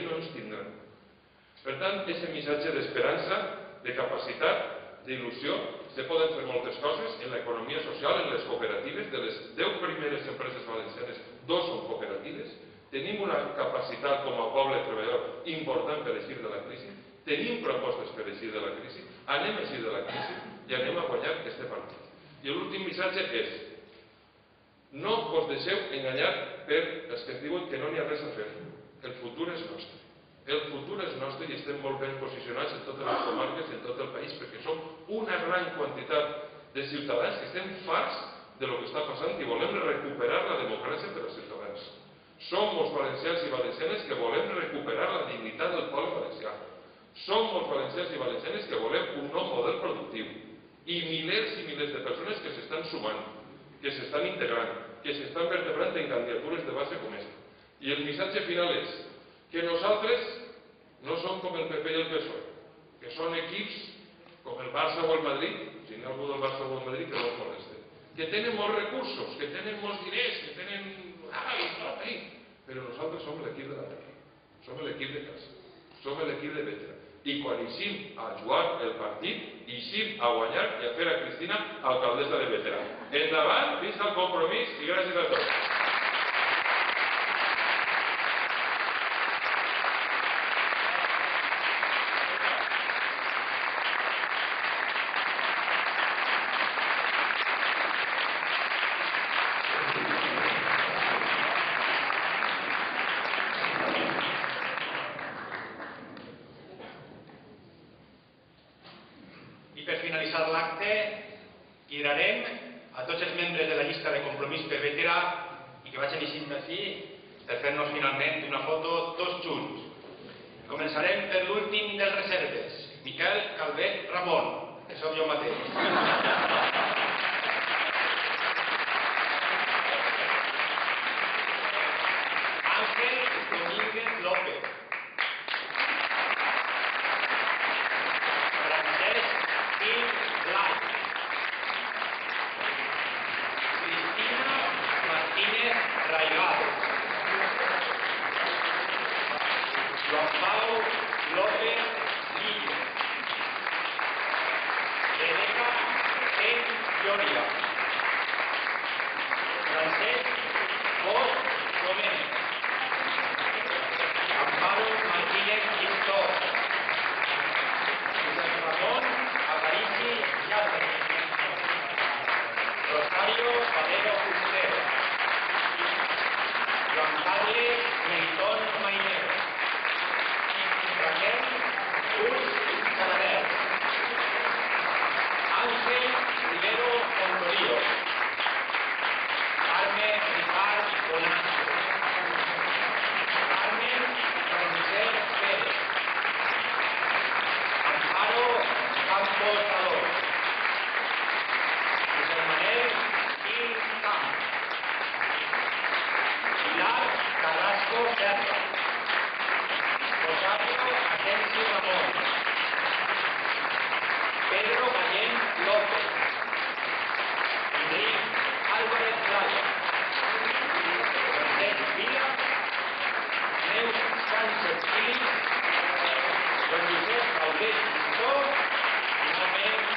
no ens tindran. Per tant, aquest missatge d'esperança, de capacitat, d'il·lusió, se poden fer moltes coses en l'economia social, en les cooperatives. De les 10 primeres empreses valencianes, 2 són cooperatives. Tenim una capacitat com a poble treballador important per eixir de la crisi. Tenim propostes per eixir de la crisi. Anem a eixir de la crisi i anem a guanyar aquest partit. I l'últim missatge és: no us deixeu enganyar per els que diuen que no n'hi ha res a fer. El futur és nostre. El futur és nostre i estem molt ben posicionats en totes les comarques i en tot el país, perquè som una gran quantitat de ciutadans que estem farts de lo que està passant i volem recuperar la democràcia per als ciutadans. Som molts valencians i valencianes que volem recuperar la dignitat del poble valencià. Som molts valencians i valencianes que volem un nou model productiu. I milers de persones que s'estan sumant, que s'estan integrant, que s'estan vertebrant en candidatures de base com aquesta. I el missatge final és que nosaltres no som com el PP i el PSOE, que són equips com el Barça o el Madrid, si n'hi ha algú del Barça o el Madrid que no els moleste, que tenen molts recursos, que tenen molts diners, que tenen... però nosaltres som l'equip de la terra, som l'equip de casa, som l'equip de Bétera. I quan eixim a jugar el partit, eixim a guanyar i a fer a Cristina alcaldessa de Bétera. Endavant, visca el Compromís i gràcies a tots. Cridarem a tots els membres de la llista de Compromís per Bétera i que vagin eixint d'ací per fer-nos finalment una foto tots junts. Començarem per l'últim dels reserves, Miquel Calvet Ramon, que sóc jo mateix. Ángel Domínguez López. Francesc Gil Blanc. Raigado. Joan Pau López Guillo. Rebeca N. Lloria. Francesc Bosch Domènech. Amparo Martínez Quintó. Josep Ramon Aparici Llatre. Rosario Valero Fuster. Juan Carles Melitón Mainero. Raquel Puig Sabater. Ángel Rivero Contorío. Carmen Ricard Bonasco. Carmen José Pérez. Amparo Campos Salón. José Manuel Gil Camp. Pilar Carrasco Serra. Rosario Asensi Ramón. Pedro Gallén López. Enric Álvarez Playa. Francesc Vila. Neus Sánchez Gili. Don Josep Calvet Pintó. I finalment